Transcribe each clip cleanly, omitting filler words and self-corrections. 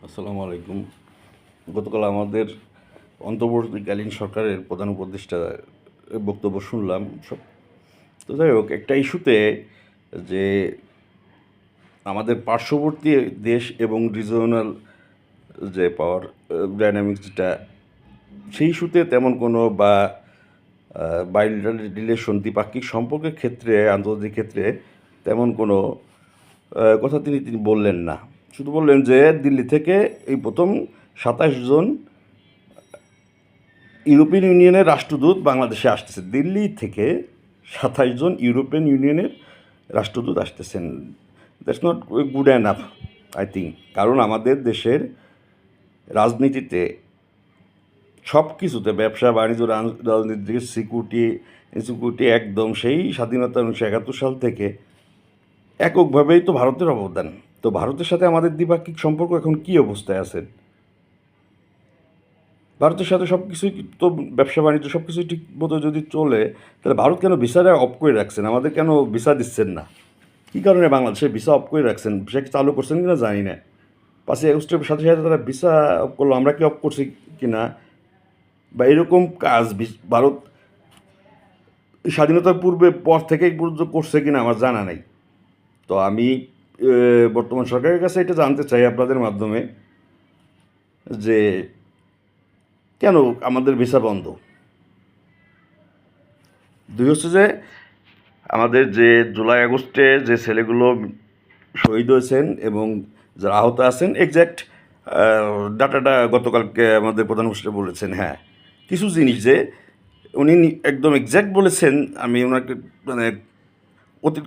আসসালামু আলাইকুম। গতকাল আমাদের অন্তর্বর্তীকালীন সরকারের প্রধান উপদেষ্টা বক্তব্য শুনলাম সব। তো যাই হোক, একটা ইস্যুতে যে আমাদের পার্শ্ববর্তী দেশ এবং রিজিওনাল যে পাওয়ার ডাইনামিক্স যেটা, সেই ইস্যুতে তেমন কোনো বা বাইলেটারাল রিলেশন দ্বিপাক্ষিক সম্পর্কের ক্ষেত্রে, আন্তর্জাতিক ক্ষেত্রে তেমন কোনো কথা তিনি বললেন না। শুধু বললেন যে দিল্লি থেকে এই প্রথম 27 জন ইউরোপিয়ান ইউনিয়নের রাষ্ট্রদূত বাংলাদেশে আসতেছে। দিল্লি থেকে 27 জন ইউরোপিয়ান ইউনিয়নের রাষ্ট্রদূত আসতেছেন। That's not good enough, I think. কারণ আমাদের দেশের রাজনীতিতে সব কিছুতে, ব্যবসা বাণিজ্য, রাজনীতি, সিকিউরিটি একদম সেই স্বাধীনতা 1971 সাল থেকে এককভাবেই তো ভারতের অবদান। তো ভারতের সাথে আমাদের দ্বিপাক্ষিক সম্পর্ক এখন কী অবস্থায় আছে? ভারতের সাথে সব কিছুই তো, ব্যবসা বাণিজ্য সব কিছুই ঠিক মতো যদি চলে, তাহলে ভারত কেন ভিসাটা অফ করে রাখছেন? আমাদের কেন ভিসা দিচ্ছেন না? কী কারণে বাংলাদেশে ভিসা অফ করে রাখছেন? ভিসা কি চালু করছেন কিনা জানি না। 5ই আগস্টের সাথে সাথে তারা ভিসা অফ করলো, আমরা কি অফ করছি কিনা, বা এরকম কাজ ভারত স্বাধীনতার পর থেকেই পর্যন্ত করছে কিনা আমার জানা নাই। তো আমি বর্তমান সরকারের কাছে এটা জানতে চাই আপনাদের মাধ্যমে, যে কেন আমাদের ভিসা বন্ধ? দুই হচ্ছে যে আমাদের যে জুলাই আগস্টে যে ছেলেগুলো শহীদ হয়েছেন এবং যারা আহত আছেন, এক্স্যাক্ট ডাটাটা গতকালকে আমাদের প্রধান উপদেষ্টা বলেছেন। হ্যাঁ, কিছু জিনিস যে উনি একদম এক্স্যাক্ট বলেছেন, আমি ওনাকে মানে অতি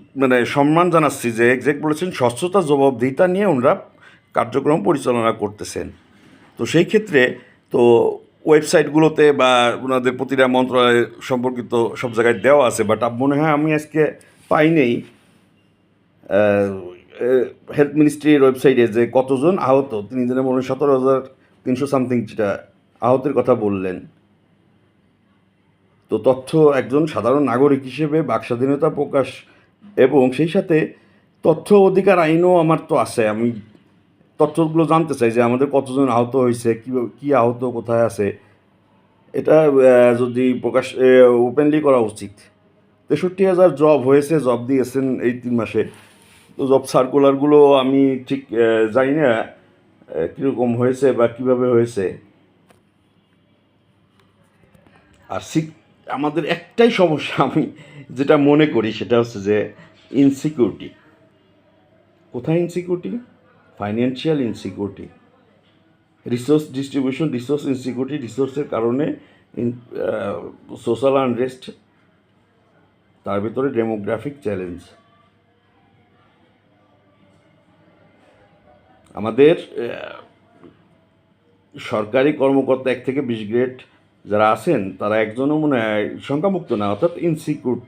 সম্মান জানাচ্ছি যে এক্স্যাক্ট বলেছেন, স্বচ্ছতা জবাবদিহিতা নিয়ে ওনারা কার্যক্রম পরিচালনা করতেছেন। তো সেই ক্ষেত্রে তো ওয়েবসাইটগুলোতে বা ওনাদের প্রতিটা মন্ত্রণালয় সম্পর্কিত সব জায়গায় দেওয়া আছে, বাট মনে হয় আমি আজকে পাইনি হেলথ মিনিস্ট্রির ওয়েবসাইটে যে কতজন আহত। তিনি যেন মনে হয় 17,300 সামথিং যেটা আহতের কথা বললেন। তো তথ্য একজন সাধারণ নাগরিক হিসেবে বাকস্বাধীনতা প্রকাশ, এবং সেই সাথে তথ্য অধিকার আইনও আমার তো আছে। আমি তথ্যগুলো জানতে চাই যে আমাদের কতজন আহত হয়েছে, কীভাবে, কী আহত, কোথায় আছে। এটা যদি প্রকাশ ওপেনলি করা উচিত। 63,000 জব হয়েছে, জব দিয়েছেন এই 3 মাসে। তো জব সার্কুলারগুলো আমি ঠিক জানি না কীরকম হয়েছে বা কীভাবে হয়েছে। আর আমাদের একটাই সমস্যা আমি যেটা মনে করি, সেটা হচ্ছে যে ইনসিকিউরিটি। কোথায় insecurity? Financial insecurity, resource distribution, resource insecurity, রিসোর্সের কারণে সোশ্যাল আনরেস্ট, তার ভিতরে ডেমোগ্রাফিক চ্যালেঞ্জ। আমাদের সরকারি কর্মকর্তা 1 থেকে 20 গ্রেড যারা আছেন, তারা একজনও মনে হয় সংখ্যামুক্ত না, অর্থাৎ ইনসিকিউর।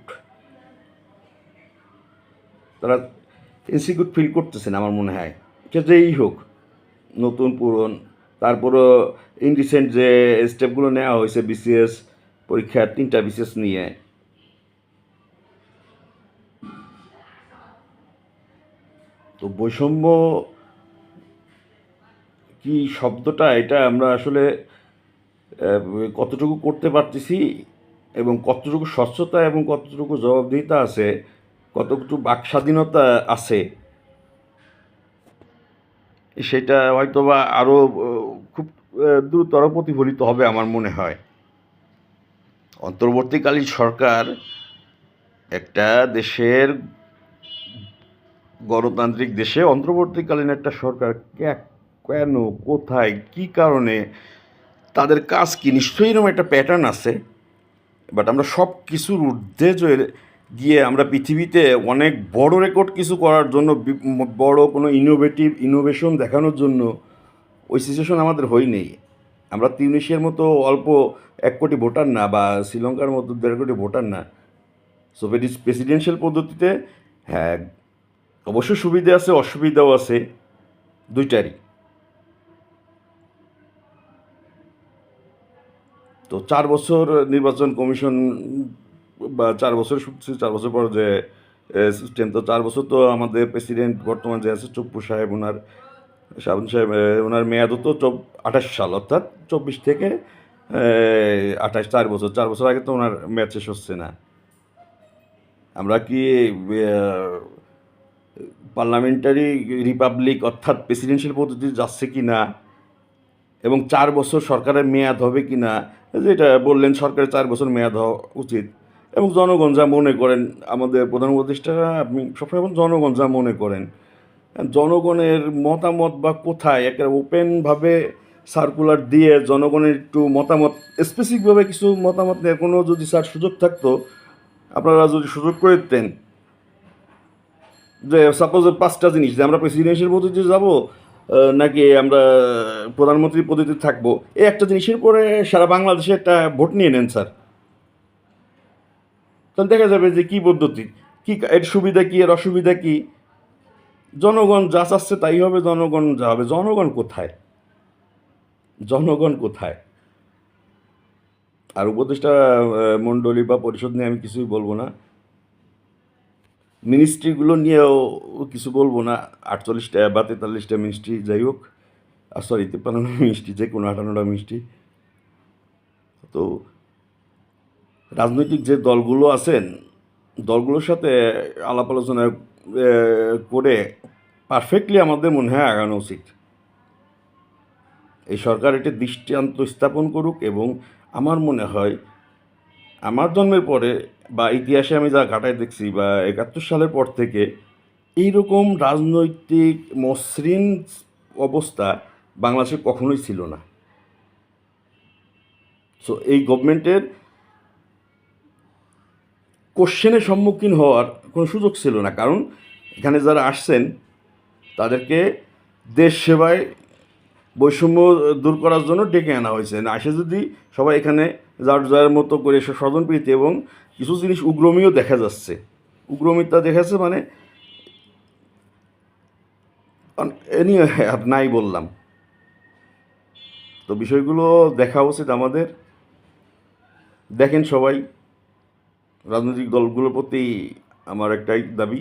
তারা ইনসিকিউর ফিল করতেছেন আমার মনে হয়, সে যেই হোক, নতুন পুরন। তারপরও ইনরিসেন্ট যে স্টেপগুলো নেওয়া হয়েছে, বিসিএস পরীক্ষা, 3টা বিসিএস নিয়ে, তো বৈষম্য কি শব্দটা, এটা আমরা আসলে কতটুকু করতে পারতেছি, এবং কতটুকু স্বচ্ছতা এবং কতটুকু জবাবদিহিতা আছে, কতটুকু বাকস্বাধীনতা আছে, সেটা হয়তো বা আরও খুব দ্রুততর প্রতিফলিত হবে আমার মনে হয়। অন্তর্বর্তীকালীন সরকার একটা দেশের, গণতান্ত্রিক দেশে অন্তর্বর্তীকালীন একটা সরকার কেন, কোথায়, কী কারণে, তাদের কাজ কি? নিশ্চয়ই এরকম একটা প্যাটার্ন আছে। বাট আমরা সব কিছুর ঊর্ধ্বে গিয়ে আমরা পৃথিবীতে অনেক বড় রেকর্ড কিছু করার জন্য, বড় কোনো ইনোভেশন দেখানোর জন্য ওই সিচুয়েশন আমাদের হয়নি। আমরা তিউনিসিয়ার মতো অল্প 1 কোটি ভোটার না, বা শ্রীলঙ্কার মতো 1.5 কোটি ভোটার না। সো প্রেসিডেন্সিয়াল পদ্ধতিতে, হ্যাঁ, অবশ্য সুবিধা আছে, অসুবিধাও আছে, দুইটারই। তো 4 বছর নির্বাচন কমিশন, বা 4 বছর শুনছি, 4 বছর পর যে সিস্টেম, তো 4 বছর তো আমাদের প্রেসিডেন্ট বর্তমান যে আছে চপ্পু সাহেব, ওনার শাহাবুদ্দিন সাহেব ওনার মেয়াদও তো 28 সাল, অর্থাৎ 24 থেকে 28, 4 বছর, 4 বছর আগে তো ওনার মেয়াদ শেষ হচ্ছে না। আমরা কি পার্লামেন্টারি রিপাবলিক অর্থাৎ প্রেসিডেন্সিয়াল পদ্ধতি যাচ্ছে কি না, এবং 4 বছর সরকারের মেয়াদ হবে কি না, যেটা বললেন সরকারের 4 বছর মেয়াদ হওয়া উচিত, এবং জনগণ যা মনে করেন, আমাদের প্রধান উপদেষ্টারা আপনি সবসময় জনগণ যা মনে করেন, জনগণের মতামত বা কোথায় একটা ওপেনভাবে সার্কুলার দিয়ে জনগণের একটু মতামত, স্পেসিফিকভাবে কিছু মতামত নেওয়ার কোনো যদি স্যার সুযোগ থাকতো, আপনারা যদি সুযোগ করে দিতেন, যে সাপোজ 5টা জিনিস যে আমরা প্রেসিডেন্সিয়াল পদ্ধতিতে যাব নাকি আমরা প্রধানমন্ত্রী পদ্ধতিতে থাকবো, এই একটা জিনিসের পরে সারা বাংলাদেশে একটা ভোট নিয়ে নেন স্যার, তাহলে দেখা যাবে যে কী পদ্ধতি, কী এর সুবিধা কী, এর অসুবিধা কী, জনগণ যা চাচ্ছে তাই হবে, জনগণ যা হবে। জনগণ কোথায়, জনগণ কোথায়? আর উপদেষ্টা মণ্ডলী বা পরিষদ নিয়ে আমি কিছুই বলবো না, মিনিস্ট্রিগুলো নিয়েও কিছু বলবো না। 48টা বা 43টা মিনিস্ট্রি, যাই হোক, সরি 53টা মিনিস্ট্রি, যে কোনো 58টা মিনিস্ট্রি। তো রাজনৈতিক যে দলগুলো আছেন, দলগুলোর সাথে আলাপ আলোচনা করে পারফেক্টলি আমাদের মনে হয় আগানো উচিত। এই সরকার এটি দৃষ্টান্ত স্থাপন করুক, এবং আমার মনে হয় আমার জন্মের পরে বা ইতিহাসে আমি যা ঘাটায় দেখছি বা 71 সালের পর থেকে এইরকম রাজনৈতিক মসৃণ অবস্থা বাংলাদেশে কখনোই ছিল না। সো এই গভর্নমেন্টের কোশ্চেনের সম্মুখীন হওয়ার কোনো সুযোগ ছিল না, কারণ এখানে যারা আসছেন তাদেরকে দেশ সেবায় বৈষম্য দূর করার জন্য ডেকে আনা হয়েছে। না আসে যদি সবাই এখানে যার যার মতো করে স্বজনপ্রীতি, এবং কিছু জিনিস উগ্রমীও দেখা যাচ্ছে, উগ্রমিতা দেখাচ্ছে, মানে এ নিয়ে আর নাই বললাম। তো বিষয়গুলো দেখা উচিত আমাদের। দেখেন সবাই, রাজনৈতিক দলগুলোর প্রতি আমার একটাই দাবি,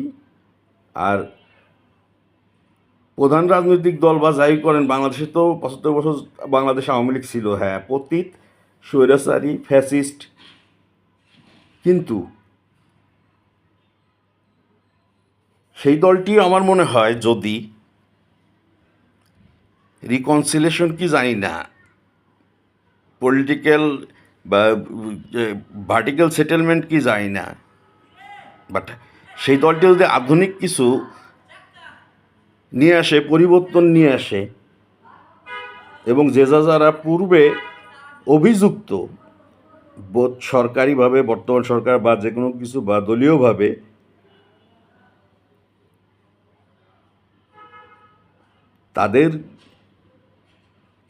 আর প্রধান রাজনৈতিক দল বা যাই করেন, বাংলাদেশে তো 75 বছর বাংলাদেশ আওয়ামী লীগ ছিল, হ্যাঁ, পতিত, স্বৈরাচারী, ফ্যাসিস্ট, কিন্তু সেই দলটি আমার মনে হয় যদি রিকনসিলেশন কি জানি না, পলিটিক্যাল বা ভার্টিক্যাল সেটেলমেন্ট কি জানি না, বাট সেই দলটি যদি আধুনিক কিছু নিয়ে আসে, পরিবর্তন নিয়ে আসে, এবং যে যারা পূর্বে অভিযুক্ত বোধ সরকারিভাবে, বর্তমান সরকার বা যে কোনো কিছু বা দলীয়ভাবে, তাদের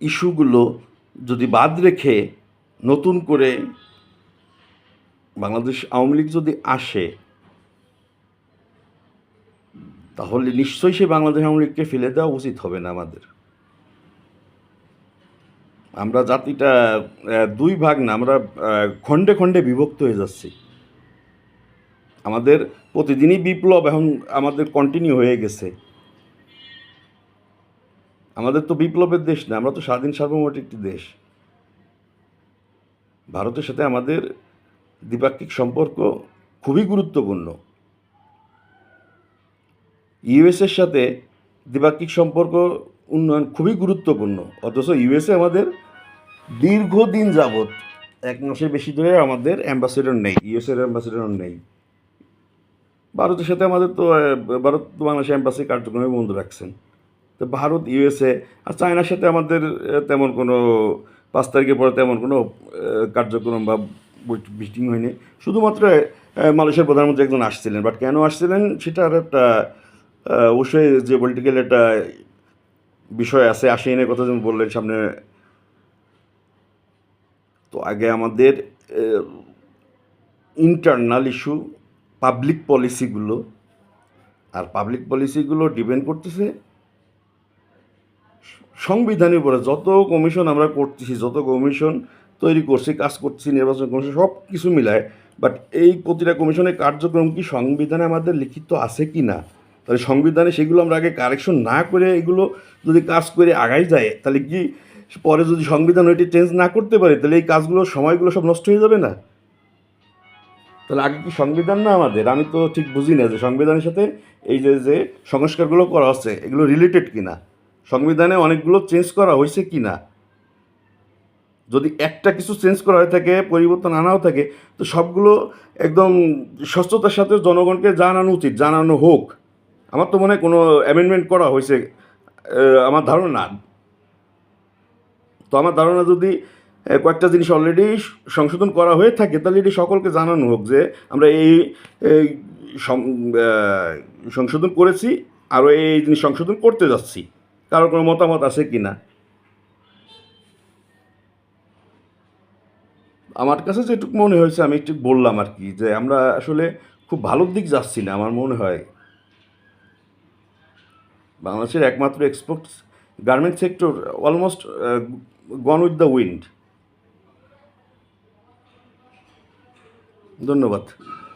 ইস্যুগুলো যদি বাদ রেখে নতুন করে বাংলাদেশ আওয়ামী লীগ যদি আসে, তাহলে নিশ্চয়ই সে বাংলাদেশ আওয়ামী লীগকে ফেলে দেওয়া উচিত হবে না আমাদের। আমরা জাতিটা 2 ভাগ না, আমরা খণ্ডে খণ্ডে বিভক্ত হয়ে যাচ্ছি। আমাদের প্রতিদিনই বিপ্লব এখন আমাদের কন্টিনিউ হয়ে গেছে। আমাদের তো বিপ্লবের দেশ না, আমরা তো স্বাধীন সার্বভৌম একটি দেশ। ভারতের সাথে আমাদের দ্বিপাক্ষিক সম্পর্ক খুবই গুরুত্বপূর্ণ। ইউএসের সাথে দ্বিপাক্ষিক সম্পর্ক উন্নয়ন খুবই গুরুত্বপূর্ণ, অথচ ইউএসএ আমাদের দীর্ঘদিন যাবৎ 1 মাসের বেশি ধরে আমাদের অ্যাম্বাসেডর নেই, ইউএসএর অ্যাম্বাসেডর নেই। ভারতের সাথে আমাদের তো ভারত তো বাংলাদেশ অ্যাম্বাসি কার্যক্রমে বন্ধ রাখছেন। তো ভারত, ইউএসএ আর চায়নার সাথে আমাদের তেমন কোনো 5 তারিখের পরে তেমন কোনো কার্যক্রম বা মিটিং হয়নি। শুধুমাত্র মালয়েশিয়ার প্রধানমন্ত্রী একজন আসছিলেন, বাট কেন আসছিলেন সেটা আর একটা অবশ্যই যে পলিটিক্যাল একটা বিষয় আছে, আশিয়ানের কথা যেমন বললেন সামনে। তো আগে আমাদের ইন্টারনাল ইস্যু, পাবলিক পলিসিগুলো, আর পাবলিক পলিসিগুলো ডিপেন্ড করতেছে সংবিধানের উপরে। যত কমিশন আমরা করতেছি, যত কমিশন তৈরি করছি, কাজ করছি, নির্বাচন কমিশন, সব কিছু মিলায়, বাট এই প্রতিটা কমিশনের কার্যক্রম কি সংবিধানে আমাদের লিখিত আছে কি না, তাহলে সংবিধানে সেগুলো আমরা আগে কারেকশন না করে এগুলো যদি কাজ করে আগাই যায়, তাহলে কি পরে যদি সংবিধান ওইটি চেঞ্জ না করতে পারে, তাহলে এই কাজগুলো সময়গুলো সব নষ্ট হয়ে যাবে না? তাহলে আগে কি সংবিধান না আমাদের? আমি তো ঠিক বুঝি না যে সংবিধানের সাথে এই যে যে সংস্কারগুলো করা হচ্ছে এগুলো রিলেটেড কিনা, সংবিধানে অনেকগুলো চেঞ্জ করা হয়েছে কিনা। যদি একটা কিছু চেঞ্জ করা হয়ে থাকে, পরিবর্তন আনাও থাকে, তো সবগুলো একদম স্বচ্ছতার সাথে জনগণকে জানানো উচিত, জানানো হোক। আমার তো মনে হয় কোনো অ্যামেন্ডমেন্ট করা হয়েছে, আমার ধারণা না। তো আমার ধারণা যদি কয়েকটা জিনিস অলরেডি সংশোধন করা হয়ে থাকে, তাহলে এটি সকলকে জানানো হোক যে আমরা এই সংশোধন করেছি, আরও এই জিনিস সংশোধন করতে যাচ্ছি। কারো কোনো মতামত আছে কি না? আমার কাছে যেটুকু মনে হয়েছে আমি একটু বললাম আর কি, যে আমরা আসলে খুব ভালোর দিক যাচ্ছি না আমার মনে হয়। বাংলাদেশের একমাত্র exports garment sector almost gone with the wind. ধন্যবাদ।